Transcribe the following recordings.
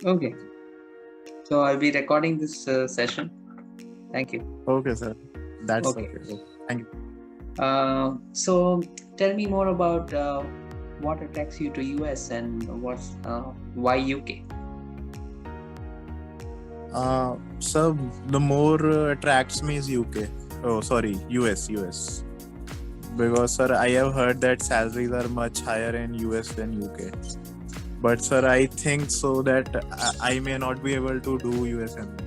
Okay. So I'll be recording this session. Thank you. Okay, sir. That's Okay. okay. Thank you. So tell me more about what attracts you to US and why UK? Sir, the more attracts me is UK. Oh, sorry, US. Because, sir, I have heard that salaries are much higher in US than UK. But, sir, I think so that I may not be able to do USMLE.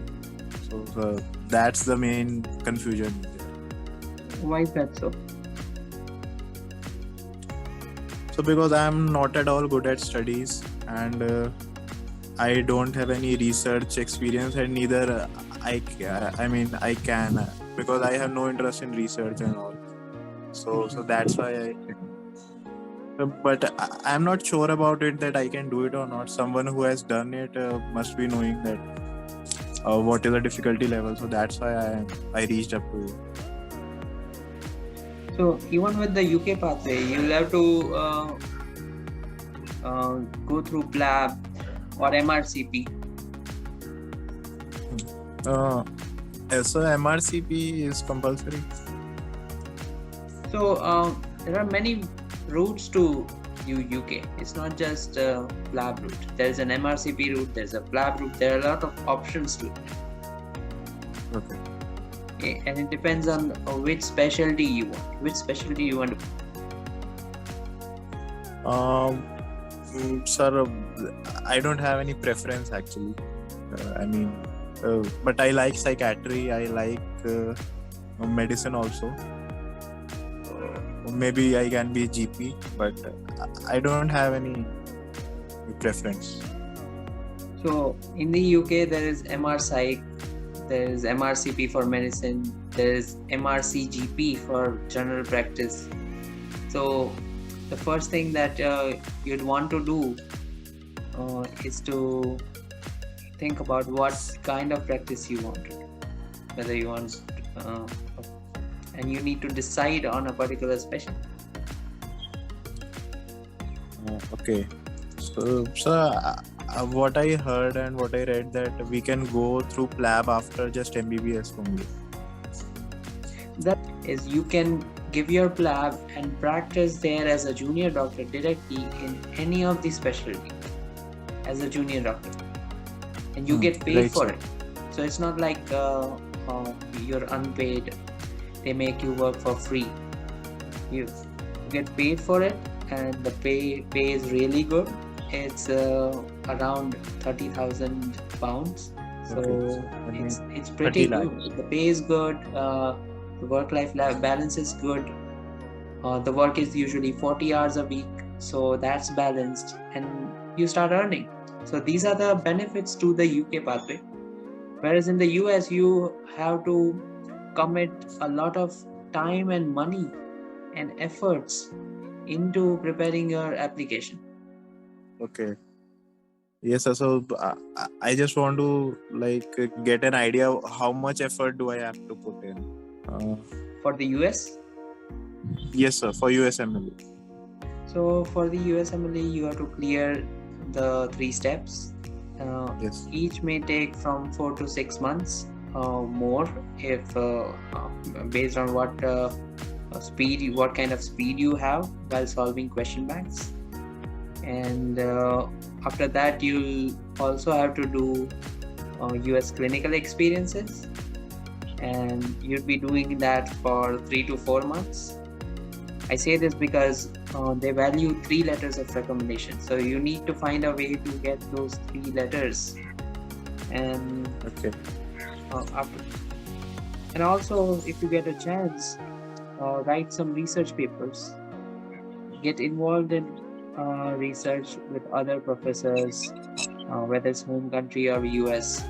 So, sir, that's the main confusion. Why is that so? So, because I'm not at all good at studies and I don't have any research experience, and neither I can because I have no interest in research and all. So that's why but I'm not sure about it that I can do it or not. Someone who has done it must be knowing that what is the difficulty level. So that's why I reached up to you. So even with the UK pathway, you'll have to go through PLAB or MRCP. So MRCP is compulsory. So there are many routes to UK. It's not just a PLAB route. There's an MRCP route, there's a PLAB route, there are a lot of options to it. Okay. And it depends on which specialty you want. Sir, I don't have any preference actually. But I like psychiatry. I like medicine also. Maybe I can be a GP, but I don't have any preference. So in the UK, there is MR Psych, there is MRCP for medicine, there is MRCGP for general practice. So the first thing that you'd want to do is to think about what kind of practice you want to do. Whether you want and you need to decide on a particular specialty. Okay. So, sir, what I heard and what I read that we can go through PLAB after just MBBS only. That is, you can give your PLAB and practice there as a junior doctor directly in any of the specialty as a junior doctor, and you get paid for it. So it's not like you're unpaid. They make you work for free. You get paid for it, and the pay is really good. It's around £30,000. So it's pretty good. The pay is good. The work-life balance is good. The work is usually 40 hours a week, so that's balanced, and you start earning. So these are the benefits to the UK pathway. Whereas in the US, you have to commit a lot of time and money and efforts into preparing your application. Okay. Yes, sir. So I just want to get an idea of how much effort do I have to put in. For the US? Yes, sir. For USMLE. So for the USMLE, you have to clear the 3 steps. Yes. Each may take from 4 to 6 months more if based on what kind of speed you have while solving question banks. And after that, you'll also have to do US clinical experiences, and you'd be doing that for 3 to 4 months. I say this because they value 3 letters of recommendation, so you need to find a way to get those 3 letters. And okay. And also, if you get a chance, write some research papers. Get involved in research with other professors, whether it's home country or US.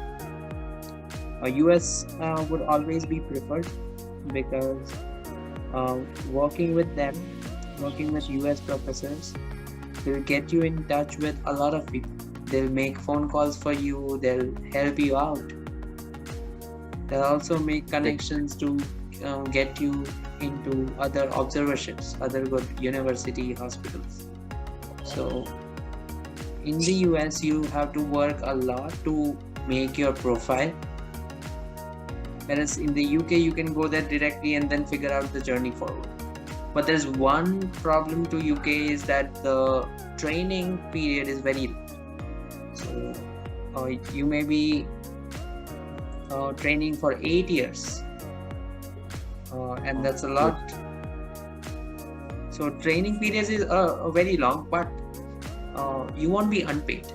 US would always be preferred because working with US professors will get you in touch with a lot of people. They'll make phone calls for you, they'll help you out. They'll also make connections to get you into other observerships, other good university hospitals. So in the US, you have to work a lot to make your profile. Whereas in the UK, you can go there directly and then figure out the journey forward. But there's one problem to UK is that the training period is very long. So you may be training for 8 years, and that's a lot. So training periods is very long, but you won't be unpaid.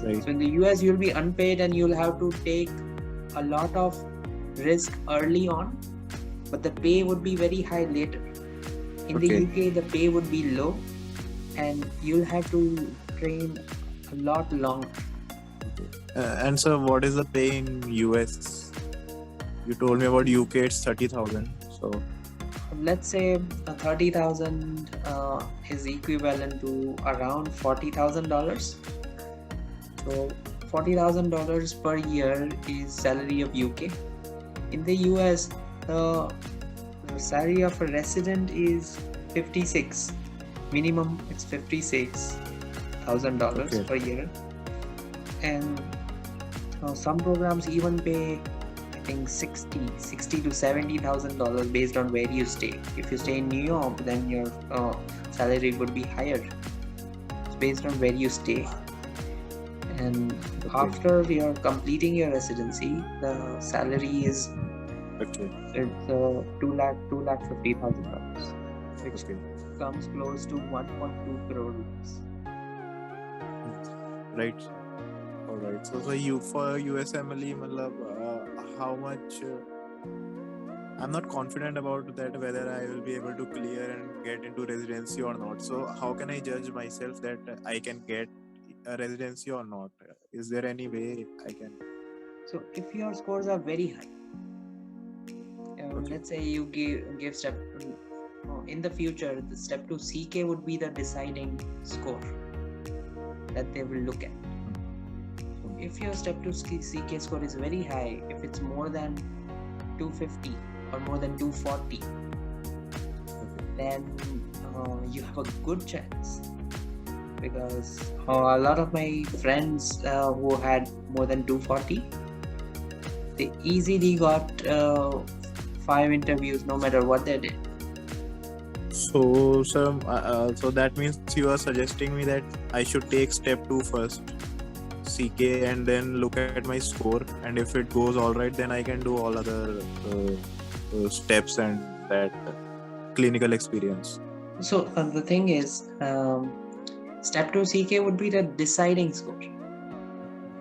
Right. So in the US, you'll be unpaid and you'll have to take a lot of risk early on, but the pay would be very high later. In the UK, the pay would be low and you'll have to train a lot longer. And so what is the pay in US? You told me about UK, it's 30,000. So let's say 30,000 is equivalent to around $40,000. So $40,000 per year is salary of UK. In the US, the salary of a resident is 56. Minimum it's $56,000 per year, and some programs even pay, I think, $60 to $70,000 based on where you stay. If you stay in New York, then your salary would be higher. It's based on where you stay. And after you're completing your residency, the salary is it's $250,000, which comes close to 1.2 crore rupees. Right. All right. So for USMLE, how much? I'm not confident about that whether I will be able to clear and get into residency or not. So how can I judge myself that I can get a residency or not? Is there any way I can? So if your scores are very high, let's say you give step in the future, the step 2 CK would be the deciding score that they will look at. If your step 2 CK score is very high, if it's more than 250 or more than 240, then you have a good chance, because a lot of my friends who had more than 240, they easily got 5 interviews no matter what they did. So that means you are suggesting me that I should take step 2 first, CK, and then look at my score, and if it goes all right, then I can do all other steps and that clinical experience. So the thing is, step 2 CK would be the deciding score.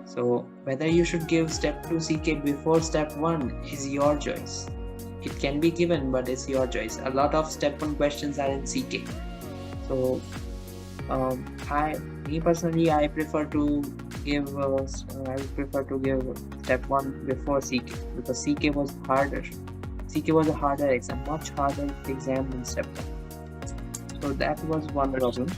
So whether you should give step 2 CK before step 1 is your choice. It can be given, but it's your choice. A lot of step 1 questions are in CK. So me personally, I prefer to give step 1 before CK, because CK was harder. CK was a harder exam, much harder exam than step 1. So that was one problem.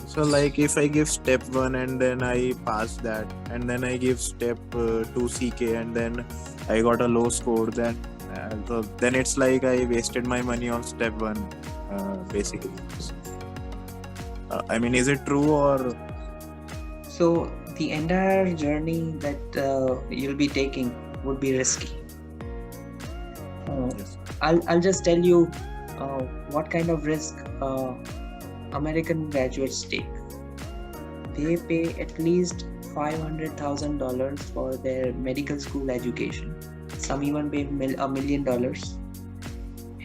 So like if I give step 1 and then I pass that, and then I give step 2 CK and then I got a low score, then it's like I wasted my money on step 1 basically. I mean, is it true or? So the entire journey that you'll be taking would be risky. Yes. I'll just tell you what kind of risk American graduates take. They pay at least $500,000 for their medical school education. Some even pay $1 million,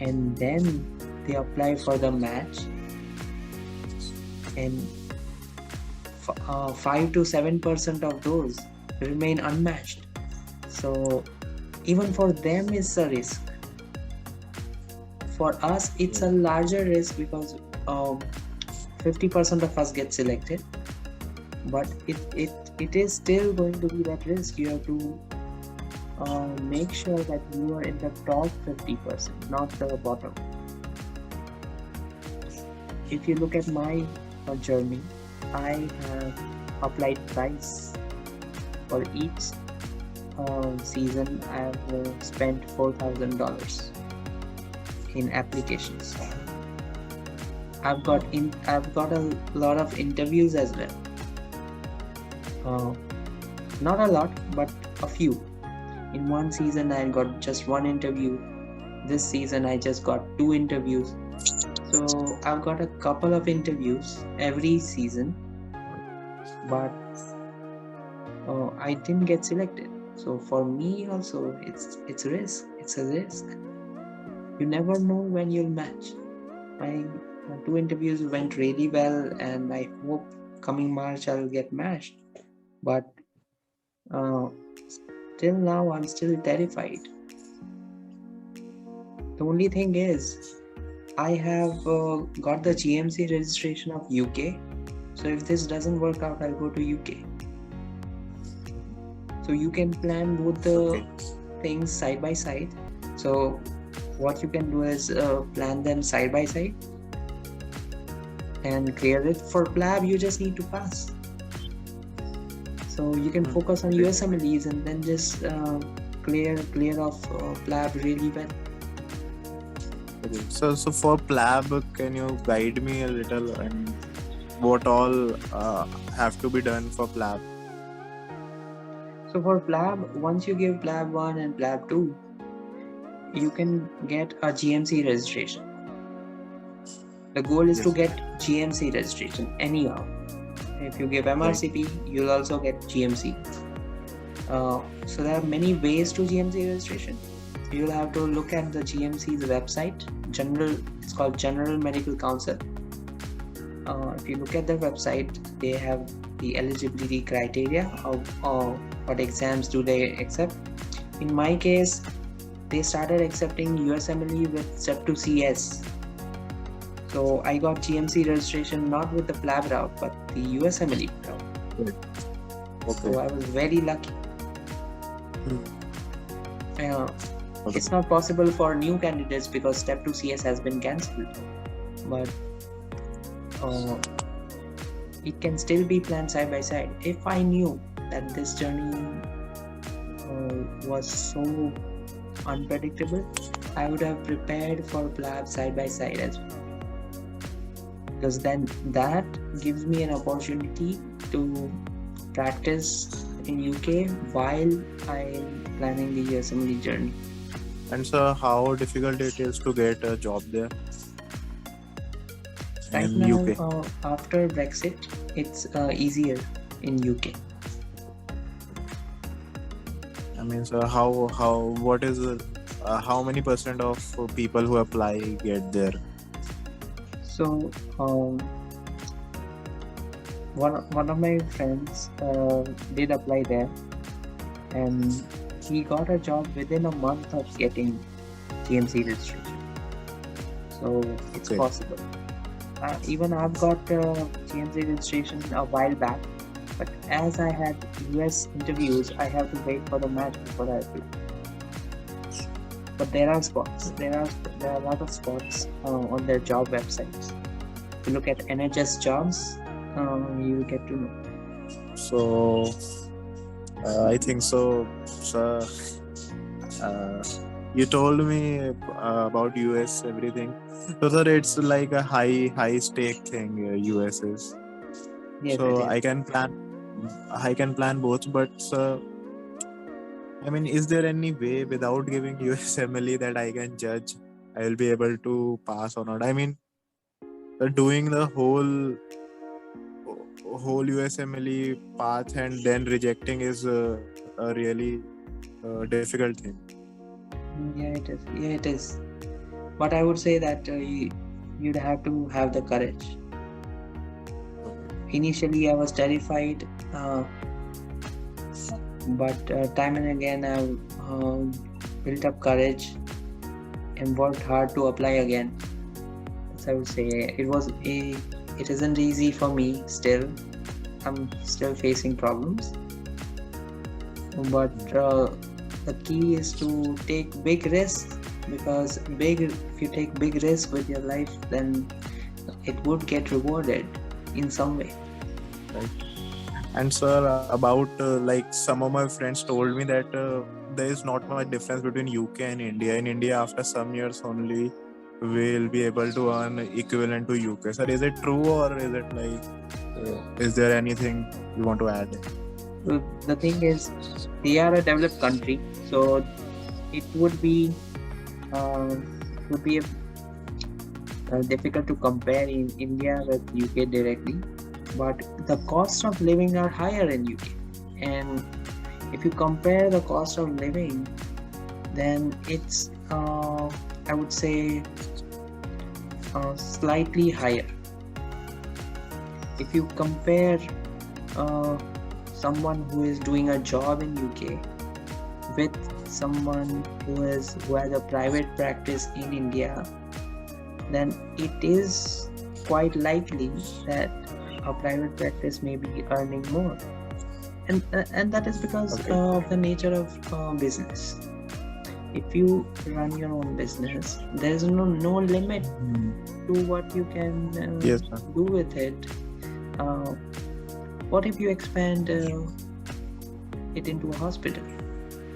and then they apply for the match, and 5 to 7% of those remain unmatched. So even for them, it's a risk. For us, it's a larger risk because 50% of us get selected, but it is still going to be that risk. You have to make sure that you are in the top 50%, not the bottom. If you look at my journey, I have applied twice. For each season, I have spent $4,000 in applications. I've got a lot of interviews as well. Not a lot, but a few. In one season, I got just one interview. This season, I just got 2 interviews. So I've got a couple of interviews every season, but I didn't get selected. So for me also, it's a risk. It's a risk. You never know when you'll match. My 2 interviews went really well, and I hope coming March I'll get matched. But uh, till now, I'm still terrified. The only thing is, I have got the GMC registration of UK. So if this doesn't work out, I'll go to UK. So you can plan both the things side by side. So what you can do is plan them side by side and clear it. For PLAB, you just need to pass. So you can focus on USMLEs and then just clear off PLAB really well. Okay. So for PLAB, can you guide me a little and what all have to be done for PLAB? So for PLAB, once you give PLAB 1 and PLAB 2, you can get a GMC registration. The goal is to get GMC registration anyhow. If you give MRCP, you'll also get GMC. So there are many ways to GMC registration. You'll have to look at the GMC's website. It's called General Medical Council. If you look at their website, they have the eligibility criteria of what exams do they accept. In my case, they started accepting USMLE with Step 2 CS. So I got GMC registration not with the PLAB route, but the USMLE route. So I was very lucky. It's not possible for new candidates because Step 2 CS has been cancelled. But it can still be planned side by side. If I knew that this journey was so unpredictable, I would have prepared for PLAB side by side as well. Because then that gives me an opportunity to practice in UK while I'm planning the USMLE journey. And so how difficult it is to get a job there? Right now, after Brexit, it's easier in UK. I mean, so how many percent of people who apply get there? So one of my friends did apply there, and he got a job within a month of getting GMC registration. So it's possible. Even I've got GMC registration a while back, but as I had US interviews, I have to wait for the match before I apply. But there are spots. There are a lot of spots on their job websites. If you look at NHS jobs, you will get to know. So I think so. So you told me about US everything. So sir, it's like a high stake thing. US is. Yes, So it is. I can plan both, but I mean, is there any way without giving USMLE that I can judge I will be able to pass or not? I mean, doing the whole USMLE path and then rejecting is a really difficult thing. Yeah, it is. Yeah, it is. But I would say that you'd have to have the courage. Initially, I was terrified, but time and again, I've built up courage and worked hard to apply again. So I would say it isn't easy for me still. I'm still facing problems. But the key is to take big risks, because if you take big risks with your life, then it would get rewarded in some way. Right. And sir, about like some of my friends told me that there is not much difference between UK and India. In India, after some years only, we'll be able to earn equivalent to UK. Sir, is it true or is it like? Is there anything you want to add? The thing is, they are a developed country, so it would be uh, difficult to compare in India with UK directly. But the cost of living are higher in UK, and if you compare the cost of living, then it's I would say slightly higher. If you compare uh, someone who is doing a job in UK with someone who has a private practice in India, then it is quite likely that a private practice may be earning more, and that is because Okay. of the nature of business. If you run your own business, there is no limit to what you can Yes, sir. do with it. What if you expand it into a hospital?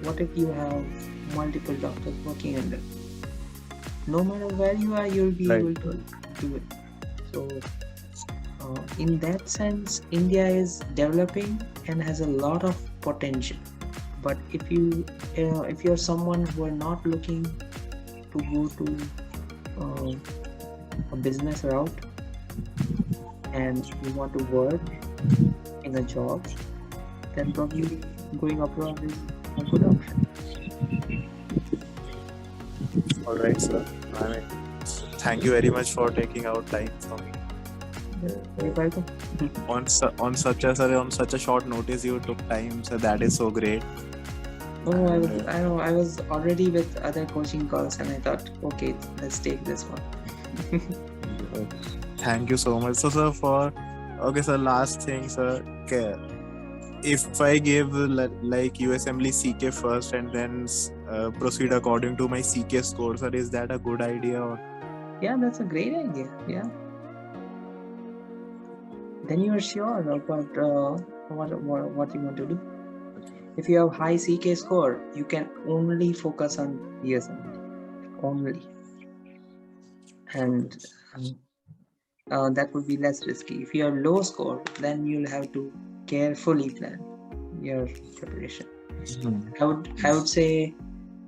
What if you have multiple doctors working under? No matter where you are, you'll be Right. able to do it. So, in that sense, India is developing and has a lot of potential. But if you're someone who are not looking to go to a business route and you want to work in a job, then probably going abroad is a good option. All right, sir. I mean, thank you very much for taking out time for me. You're welcome. On such a short notice, you took time, so that is so great. Oh, And, I was already with other coaching calls, and I thought, okay, let's take this one. Thank you so much. So, sir, okay, sir. Last thing, sir. Okay, if I give like USMLE CK first and then proceed according to my CK score, sir, is that a good idea? Or Yeah, that's a great idea. Yeah. Then you are sure about what you want to do. If you have high CK score, you can only focus on USMLE only, and that would be less risky. If you have low score, then you'll have to carefully plan your preparation. I would say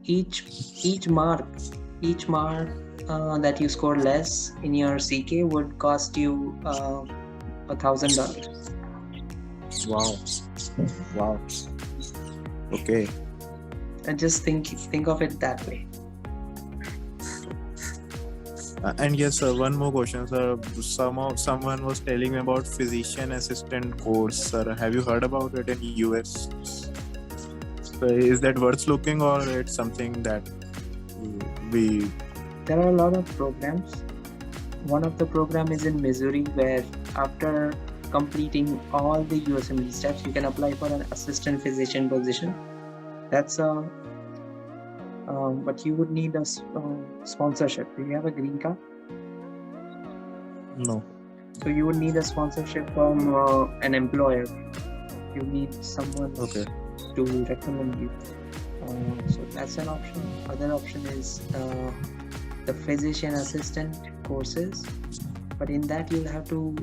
each mark that you score less in your CK would cost you $1,000. wow. Okay. And just think of it that way. And yes, sir, one more question, sir. Someone was telling me about physician assistant course, sir. Have you heard about it in US? So is that worth looking, or it's something that we? There are a lot of programs. One of the program is in Missouri, where after completing all the USMLE steps, you can apply for an assistant physician position. That's but you would need a sponsorship. Do you have a green card? No. So you would need a sponsorship from an employer. You need someone to recommend you. So that's an option. Other option is the physician assistant courses, but in that you'll have to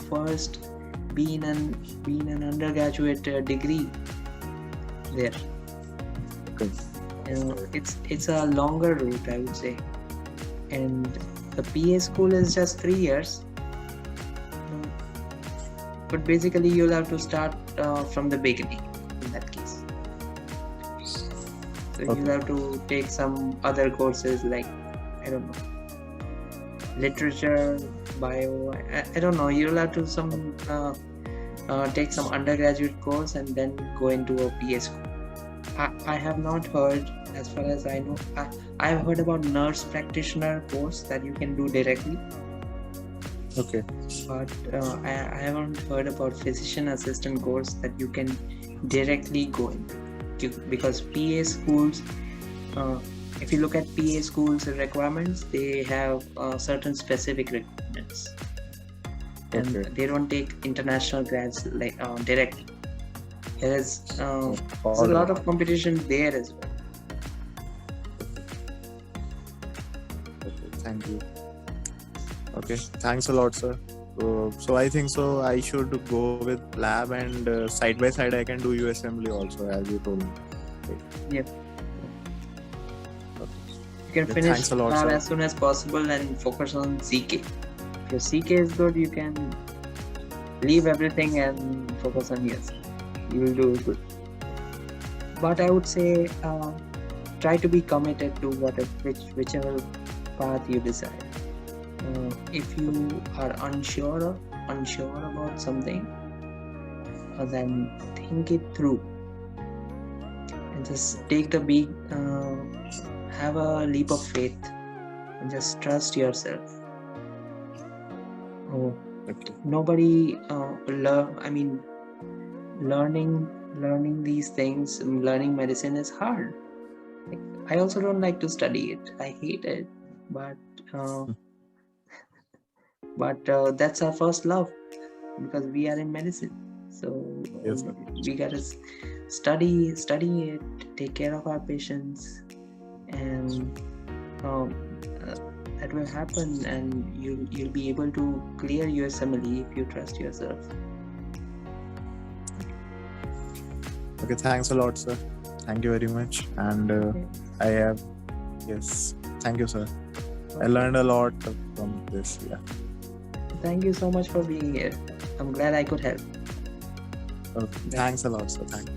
first be in an undergraduate degree there. Okay. It's a longer route, I would say, and the PA school is just 3 years. But basically, you'll have to start from the beginning in that case. So you have to take some other courses like, I don't know, literature, bio. I don't know. You'll have to take some undergraduate course and then go into a PA school. I have not heard, as far as I know, I have heard about nurse practitioner course that you can do directly. Okay. But I haven't heard about physician assistant course that you can directly go in, because PA schools, if you look at PA schools requirements, they have certain specific requirements, and they don't take international grads like directly. There's a lot of competition there as well. Okay, thank you. Okay, thanks a lot, sir. So I think so I should go with PLAB, and side by side I can do USMLE also, as you told me. Yep. Okay. You can Okay, finish thanks a lot, PLAB sir. as soon as possible and focus on CK. If your CK is good, you can leave everything and focus on yours. You will do good. But I would say try to be committed to whichever path you decide. If you are unsure about something, then think it through and just take the big, have a leap of faith and just trust yourself. Okay. Nobody learning these things, learning medicine is hard. Like, I also don't like to study it. I hate it, but that's our first love because we are in medicine. So Yes, sir. we gotta study it, take care of our patients, and that will happen, and you'll be able to clear USMLE if you trust yourself. Okay, thanks a lot, sir. Thank you very much. And I have, yes, thank you, sir. I learned a lot from this. Yeah. Thank you so much for being here. I'm glad I could help. Okay. Thanks a lot, sir. Thank you.